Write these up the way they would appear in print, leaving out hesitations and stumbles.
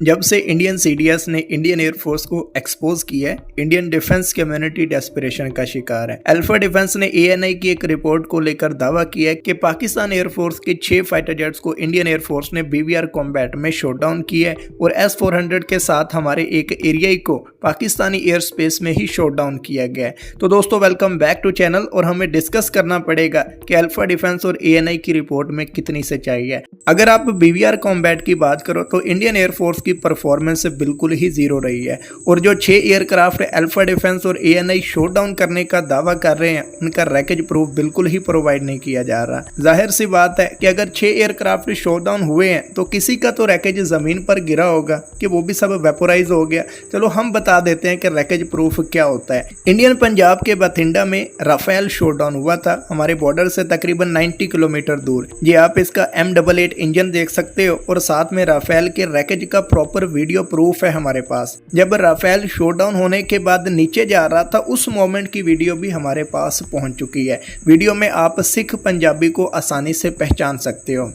जब से Indian CDS ने इंडियन एयरफोर्स को एक्सपोज किया है, इंडियन डिफेंस कम्युनिटी डेस्परेशन का शिकार है। अल्फा डिफेंस ने एएनआई की एक रिपोर्ट को लेकर दावा किया है कि पाकिस्तान एयरफोर्स के 6 फाइटर जेट्स को इंडियन एयरफोर्स ने बीवीआर कॉम्बैट में शॉट डाउन किया है और S-400 के साथ हमारे एक एरिया को पाकिस्तानी एयर स्पेस में ही शॉट डाउन किया गया है। तो दोस्तों वेलकम बैक टू चैनल। और हमें डिस्कस करना पड़ेगा कि अल्फा डिफेंस और एएनआई की रिपोर्ट में कितनी सच्चाई है। अगर आप बीवीआर कॉम्बैट की बात करो तो इंडियन एयरफोर्स की परफॉर्मेंस बिल्कुल ही जीरो रही है और जो 6 एयरक्राफ्ट अल्फा डिफेंस और एएनआई शॉट डाउन करने का दावा कर रहे हैं उनका रैकेज प्रूफ बिल्कुल ही प्रोवाइड नहीं किया जा रहा। जाहिर सी बात है कि अगर 6 एयरक्राफ्ट शॉट डाउन हुए हैं तो किसी का तो रैकेज जमीन पर गिरा होगा कि वो भी सब वेपोराइज हो गया। चलो हम बता देते हैं कि रैकेज प्रूफ क्या होता है। इंडियन पंजाब के बथिंडा में राफेल शॉट डाउन हुआ था, हमारे बॉर्डर से तकरीबन 90 किलोमीटर दूर। जी आप इसका M88 इंजन देख सकते हो और साथ में राफेल के रैकेज का प्रॉपर वीडियो प्रूफ है हमारे पास। जब राफेल शॉट डाउन होने के बाद नीचे जा रहा था उस मोमेंट की वीडियो भी हमारे पास पहुंच चुकी है। वीडियो में आप सिख पंजाबी को आसानी से पहचान सकते हो।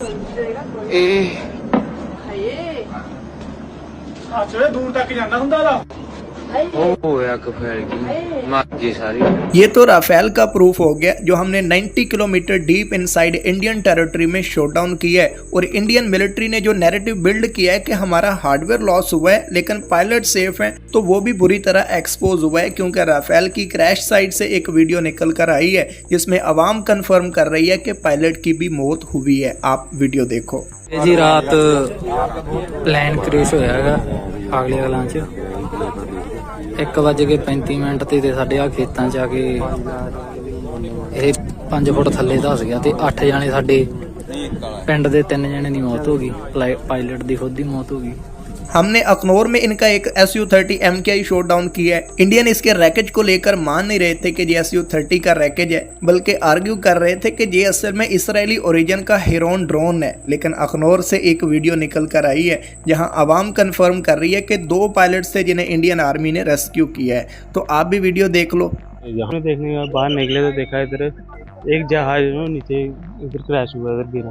दूर तक जाना हुंदा ये तो राफेल का प्रूफ हो गया जो हमने 90 kilometre deep inside Indian territory में शॉट डाउन किया है। और इंडियन मिलिट्री ने जो नैरेटिव बिल्ड किया है कि हमारा हार्डवेयर लॉस हुआ है लेकिन पायलट सेफ है, तो वो भी बुरी तरह एक्सपोज हुआ है क्योंकि राफेल की क्रैश साइट से एक वीडियो निकल कर आई है जिसमें अवाम कंफर्म कर रही है कि पायलट की भी मौत हुई है। आप वीडियो देखो जी। रात प्लेन क्रैश होया आगले गलां च 1:35 ਤੇ ਸਾਡੇ ਆ ਖੇਤਾਂ ਚ ਆ ਕੇ ਇਹ 5 ਫੁੱਟ ਥੱਲੇ ਧਸ ਗਿਆ ਤੇ 8 ਜਣੇ ਸਾਡੇ ਪਿੰਡ ਦੇ 3 ਜਣੇ ਦੀ ਮੌਤ ਹੋ ਗਈ, ਪਾਇਲਟ ਦੀ ਖੁਦ ਦੀ ਮੌਤ ਹੋ ਗਈ। हमने अखनौर में इनका एक Su-30 MKI शॉट डाउन किया है। इंडियन इसके रैकेज को लेकर मान नहीं रहे थे कि ये Su-30 का रैकेज है, बल्कि आर्ग्यू कर रहे थे कि ये असल में इसराइली ओरिजिन का हेरोन ड्रोन है। लेकिन अखनौर से एक वीडियो निकल कर आई है जहां आवाम कंफर्म कर रही है कि 2 पायलट्स थे जिन्हें इंडियन आर्मी ने रेस्क्यू किया है। तो आप भी वीडियो देख लो। यहाँ देखने के बाद बाहर निकले तो देखा इधर एक जहाज नीचे इधर क्रैश हुआ, इधर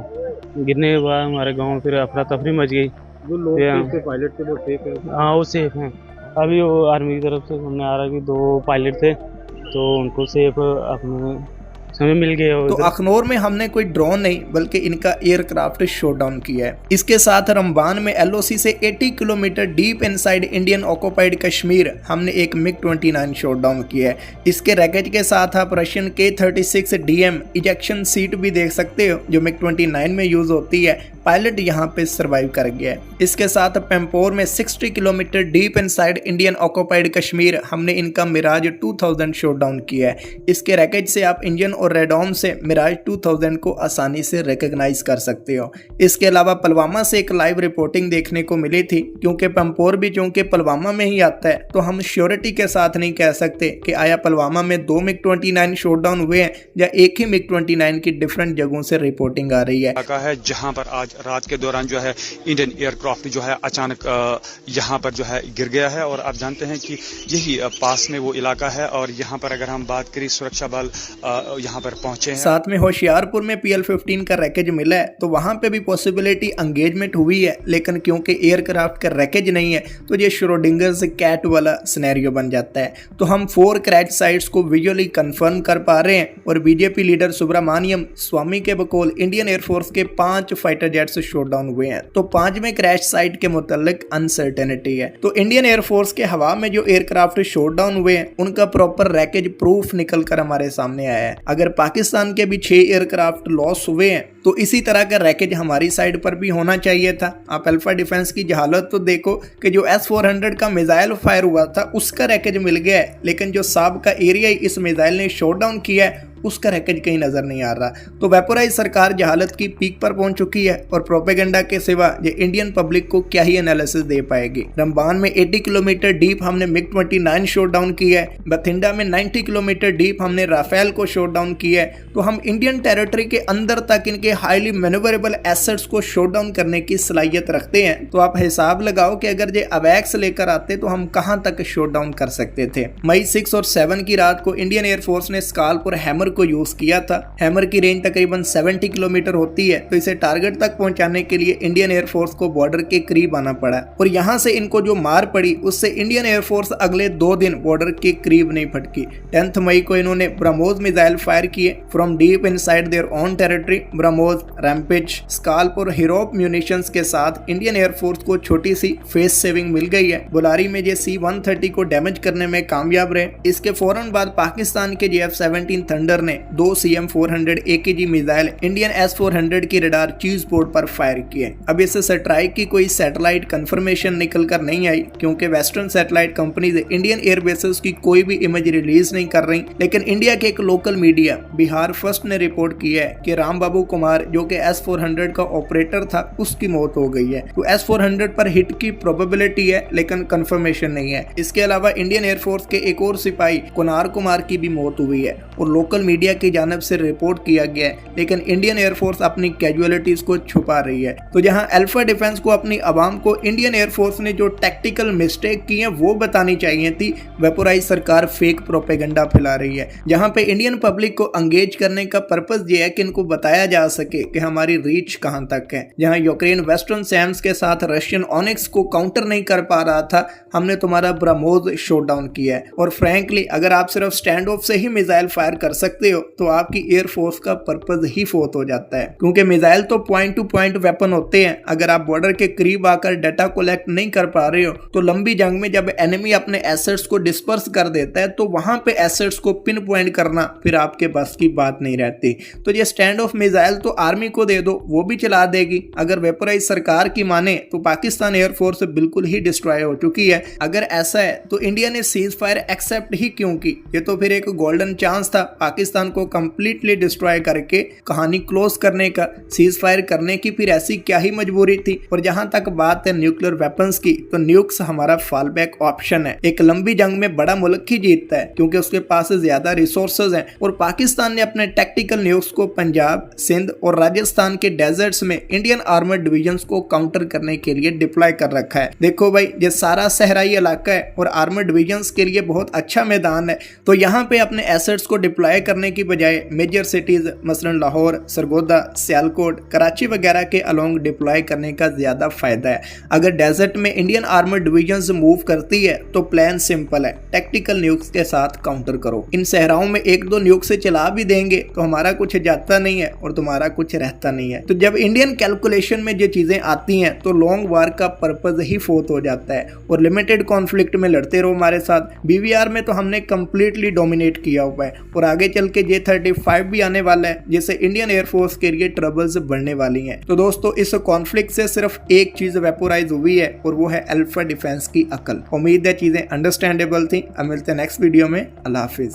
गिरने के बाद हमारे गाँव फिर अफरा तफरी मच गई। जो लोग थे पायलट थे वो सेफ है? हाँ वो सेफ हैं। अभी वो आर्मी की तरफ से सुनने आ रहा है कि 2 पायलट थे तो उनको सेफ अपने समय मिल गए। तो अखनौर में हमने कोई ड्रोन नहीं बल्कि इनका एयरक्राफ्ट शॉट डाउन किया है। इसके साथ रमबान में LOC से 80 kilometre deep inside Indian occupied Kashmir हमने एक MiG-29 शॉट डाउन किया है। इसके रैकेज के साथ आप Russian K-36 DM ejection seat भी देख सकते हो जो MiG-29 में यूज होती है। पायलट यहाँ पे सरवाइव कर गया है। इसके साथ पेम्पोर में 60 kilometre deep inside Indian occupied Kashmir हमने इनका मिराज 2000 शॉट डाउन किया है। इसके रैकेज से आप इंजन और रेडॉम से मिराज 2000 को आसानी से रिकॉग्नाइज कर सकते हो। इसके अलावा पुलवामा से एक लाइव रिपोर्टिंग देखने को मिली थी, क्योंकि पेम्पोर भी चूंकि पुलवामा में ही आता है तो हम श्योरिटी के साथ नहीं कह सकते कि आया पुलवामा में 2 MiG-29 शॉट डाउन हुए हैं या एक ही MiG-29 की डिफरेंट जगहों से रिपोर्टिंग आ रही है। जहां पर आज रात के दौरान जो है इंडियन एयरक्राफ्ट जो है अचानक यहां पर जो है गिर गया है और आप जानते हैं कि यही पास में वो इलाका है और यहां पर अगर हम बात करें सुरक्षा बल यहां पर पहुंचे हैं। साथ में होशियारपुर में PL-15 का रैकेज मिला है तो वहां पे भी पॉसिबिलिटी एंगेजमेंट हुई है, लेकिन क्योंकि एयरक्राफ्ट का रैकेज नहीं है तो ये श्रोडिंगर्स कैट वाला सिनेरियो बन जाता है। तो हम 4 क्रैश साइट्स को विजुअली कंफर्म कर पा रहे हैं और बीजेपी लीडर सुब्रमण्यम स्वामी के बकौल इंडियन एयरफोर्स के 5 फाइटर जेट्स शॉट डाउन हुए हैं। तो 5वें क्रैश साइट के मुतालिक अनसर्टेनिटी है। तो इंडियन एयरफोर्स के हवा में जो एयरक्राफ्ट शॉट डाउन हुए हैं उनका प्रॉपर रैकेज प्रूफ निकल कर हमारे सामने आया है। अगर पाकिस्तान के भी 6 एयरक्राफ्ट लॉस हुए हैं तो इसी तरह का रैकेज हमारी साइड पर भी होना चाहिए था। आप अल्फा डिफेंस की जहालत तो देखो कि जो S-400 का मिसाइल फायर हुआ था उसका रैकेज मिल गया है, लेकिन जो साब का एरिया इस मिसाइल ने शॉट डाउन किया है उसका रैकेज कहीं नजर नहीं आ रहा। तो वेपोराइज सरकार जहालत की पीक पर पहुंच चुकी है और प्रोपेगेंडा के सिवा ये इंडियन पब्लिक को क्या ही एनालिसिस दे पाएगी। रमबान में 80 किलोमीटर डीप हमने MiG-29 शॉट डाउन किया है। बथिंडा में 90 किलोमीटर डीप हमने राफेल को शॉट डाउन किया है। तो हम इंडियन टेरिटरी के अंदर तक इनके हाईली मैन्यूवरेबल एसेट्स को शॉट डाउन करने की सलाहियत रखते हैं। तो आप हिसाब लगाओ कि अगर ये अवैक्स लेकर आते तो हम कहां तक शॉट डाउन कर सकते थे। मई 6 और 7 की रात को इंडियन एयरफोर्स ने स्काल्प और हैमर को यूज किया था। हैमर की रेंज तकरीबन 70 किलोमीटर होती है, तो इसे टारगेट तक पहुंचाने के लिए इंडियन एयरफोर्स को बॉर्डर के करीब आना पड़ा और यहाँ से इनको जो मार पड़ी उससे इंडियन एयरफोर्स अगले 2 दिन बॉर्डर के करीब नहीं फटकी। 10 मई को इन्होंने ब्रह्मोस मिसाइल फायर किए from deep inside their own territory. BrahMos, rampage, scalp और हिरोप म्यूनिशंस के साथ इंडियन एयरफोर्स को छोटी सी फेस सेविंग मिल गई है। बुलारी में ये C-130 को डैमेज करने में कामयाब रहे। इसके फौरन बाद पाकिस्तान के JF-17 थंडर ने 2 CM-400 AKG missile Indian S-400 की रडार चीज बोर्ड पर फायर किए। अब इस स्ट्राइक की कोई सैटेलाइट कंफर्मेशन निकल कर नहीं आई, क्योंकि western satellite companies Indian airbases की कोई भी इमेज रिलीज नहीं कर रही। लेकिन इंडिया के एक लोकल मीडिया बिहार फर्स्ट ने रिपोर्ट की है कि राम बाबू कुमार, जो कि S-400 का ऑपरेटर था, उसकी मौत हो गई है। तो S-400 पर हिट की प्रोबेबिलिटी है, लेकिन कंफर्मेशन नहीं है। इसके अलावा इंडियन एयरफोर्स के एक और सिपाही कुनार कुमार की भी मौत हुई है और लोकल मीडिया की जानिब से रिपोर्ट किया गया है, लेकिन इंडियन एयरफोर्स अपनी कैजुअलिटीज को छुपा रही है। तो जहां अल्फा डिफेंस को अपनी आवाम को इंडियन एयरफोर्स ने जो टैक्टिकल मिस्टेक की है वो बतानी चाहिए थी, वेपोराइज सरकार फेक प्रोपेगेंडा फैला रही है। जहां पे इंडियन पब्लिक को एंगेज करने का पर्पस ये है कि इनको बताया जा सके कि हमारी रीच कहां तक है। जहां यूक्रेन वेस्टर्न सैम्स के साथ रशियन ऑनिक्स को काउंटर नहीं कर पा रहा था, हमने तुम्हारा ब्रह्मोस शॉट डाउन किया है। और फ्रैंकली अगर आप सिर्फ स्टैंड ऑफ से ही मिसाइल फायर कर सकते हो तो आपकी एयरफोर्स का पर्पस ही फोत हो जाता है, क्योंकि मिसाइल तो पॉइंट टू पॉइंट वेपन होते हैं। अगर आप बॉर्डर के करीब आकर डाटा कलेक्ट नहीं कर पा रहे हो तो लंबी जंग में जब एनिमी अपने एसेट्स को डिस्पर्स कर देता है तो वहां पे एसेट्स को पिन पॉइंट करना फिर आपके बस की बात नहीं रहती। तो ये स्टैंड ऑफ मिसाइल तो आर्मी को दे दो, वो भी चला देगी। अगर वेपोराइज सरकार की माने तो पाकिस्तान एयरफोर्स बिल्कुल ही डिस्ट्रॉय हो चुकी है। अगर ऐसा है तो इंडिया ने सीज फायर एक्सेप्ट ही क्यों की? ये तो फिर एक गोल्डन चांस था पाकिस्तान को कंप्लीटली डिस्ट्रॉय करके कहानी क्लोज करने का। सीज फायर करने की फिर ऐसी क्या ही मजबूरी थी? और जहां तक बात है न्यूक्लियर वेपन्स की, तो न्यूक्स हमारा फॉल बैक ऑप्शन है। एक लंबी जंग में बड़ा मुल्क ही जीतता है क्योंकि उसके पास ज्यादा रिसोर्सेज हैं और पाकिस्तान ने अपने टैक्टिकल न्यूक्स को पंजाब, सिंध और राजस्थान के डेजर्ट्स में इंडियन आर्मर्ड डिविजन्स को काउंटर करने के लिए डिप्लॉय कर रखा है। देखो भाई, ये सारा सहराई इलाका है और आर्मर्ड डिविजन्स के लिए बहुत अच्छा मैदान है। तो यहाँ पे अपने एसेट्स को डिप्लॉय करने की बजाय मेजर सिटीज मसलन लाहौर, सरगोदा, सियालकोट, कराची वगैरह के अलोंग डिप्लॉय करने का ज्यादा फायदा है। अगर डेजर्ट में इंडियन आर्मर्ड डिविजन्स मूव करती है तो प्लान सिंपल है, टैक्टिकल न्यूक्स के साथ काउंटर करो। इन सहराओं में 1-2 न्यूक से चला भी देंगे तो हमारा कुछ जाता नहीं है और तुम्हारा कुछ रहता नहीं है। तो जब इंडियन कैलकुलेशन में ये चीजें आती हैं तो लॉन्ग वार का पर्पस ही फोत हो जाता है और लिमिटेड कॉन्फ्लिक्ट में लड़ते रहो हमारे साथ। BVR में तो हमने कंप्लीटली डोमिनेट किया हुआ है और आगे चल के J-35 भी आने वाला है, जिससे इंडियन एयरफोर्स के लिए ट्रबल्स बढ़ने वाली हैं। तो दोस्तों, इस कॉन्फ्लिक्ट से सिर्फ एक चीज वेपोराइज हुई है और वो है अल्फा डिफेंस की अकल। उम्मीद है चीजें अंडरस्टैंडेबल थी। अब मिलते हैं नेक्स्ट वीडियो में। अल्लाह हाफिज।